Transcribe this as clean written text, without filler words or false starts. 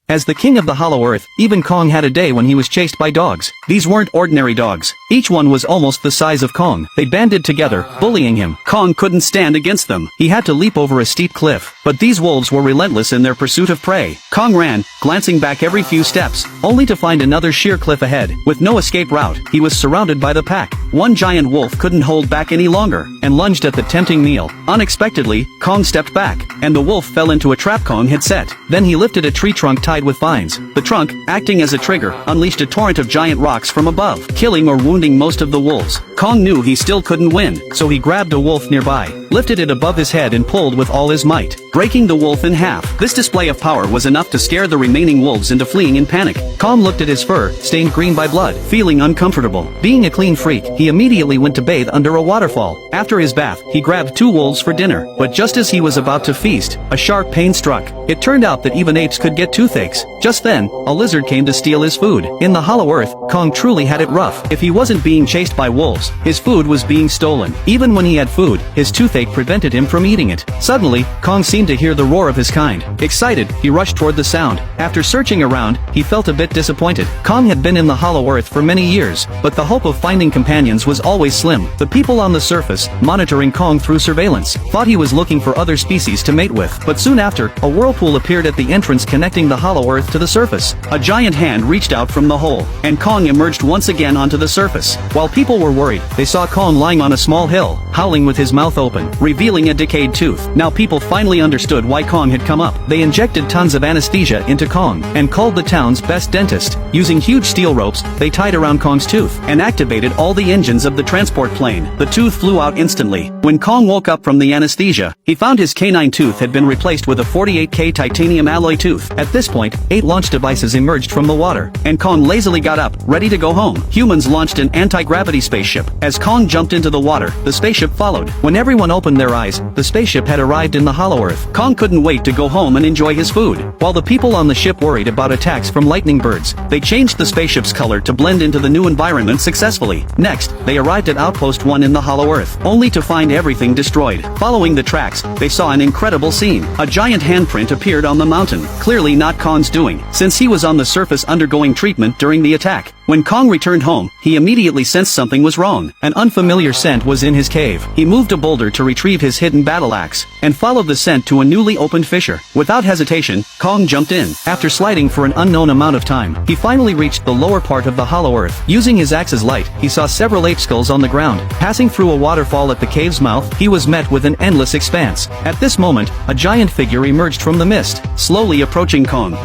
As the king of the Hollow Earth, even Kong had a day when he was chased by dogs. These weren't ordinary dogs. Each one was almost the size of Kong. They banded together, bullying him. Kong couldn't stand against them. He had to leap over a steep cliff. But these wolves were relentless in their pursuit of prey. Kong ran, glancing back every few steps, only to find another sheer cliff ahead. With no escape route, he was surrounded by the pack. One giant wolf couldn't hold back any longer, and lunged at the tempting meal. Unexpectedly, Kong stepped back, and the wolf fell into a trap Kong had set. Then he lifted a tree trunk tied with vines. The trunk, acting as a trigger, unleashed a torrent of giant rocks from above, killing or wounding most of the wolves. Kong knew he still couldn't win, so he grabbed a wolf nearby, lifted it above his head and pulled with all his might, breaking the wolf in half. This display of power was enough to scare the remaining wolves into fleeing in panic. Kong looked at his fur, stained green by blood, feeling uncomfortable. Being a clean freak, he immediately went to bathe under a waterfall. After his bath, he grabbed 2 wolves for dinner, but just as he was about to feast, a sharp pain struck. It turned out that even apes could get toothaches. Just then, a lizard came to steal his food. In the Hollow Earth, Kong truly had it rough. If he wasn't being chased by wolves, his food was being stolen. Even when he had food, his toothache prevented him from eating it. Suddenly, Kong seemed to hear the roar of his kind. Excited, he rushed toward the sound. After searching around, he felt a bit disappointed. Kong had been in the Hollow Earth for many years, but the hope of finding companions was always slim. The people on the surface, monitoring Kong through surveillance, thought he was looking for other species to mate with. But soon after, a whirlpool appeared at the entrance connecting the Hollow Earth to the surface. A giant hand reached out from the hole, and Kong emerged once again onto the surface. While people were worried, they saw Kong lying on a small hill, howling with his mouth open, revealing a decayed tooth. Now people finally understood why Kong had come up. They injected tons of anesthesia into Kong, and called the town's best dentist. Using huge steel ropes, they tied around Kong's tooth, and activated all the engines of the transport plane. The tooth flew out instantly. When Kong woke up from the anesthesia, he found his canine tooth had been replaced with a 48K titanium alloy tooth. At this point, 8 launch devices emerged from the water, and Kong lazily got up, ready to go home. Humans launched an anti-gravity spaceship. As Kong jumped into the water, the spaceship followed. When everyone opened their eyes, the spaceship had arrived in the Hollow Earth. Kong couldn't wait to go home and enjoy his food. While the people on the ship worried about attacks from lightning birds, they changed the spaceship's color to blend into the new environment successfully. Next, they arrived at Outpost 1 in the Hollow Earth, only to find everything destroyed. Following the tracks, they saw an incredible scene. A giant handprint appeared on the mountain, clearly not Kong's doing, since he was on the surface undergoing treatment during the attack. When Kong returned home, he immediately sensed something was wrong. An unfamiliar scent was in his cave. He moved a boulder to retrieve his hidden battle axe, and followed the scent to a newly opened fissure. Without hesitation, Kong jumped in. After sliding for an unknown amount of time, he finally reached the lower part of the Hollow Earth. Using his axe's light, he saw several ape skulls on the ground. Passing through a waterfall at the cave's mouth, he was met with an endless expanse. At this moment, a giant figure emerged from the mist, slowly approaching Kong.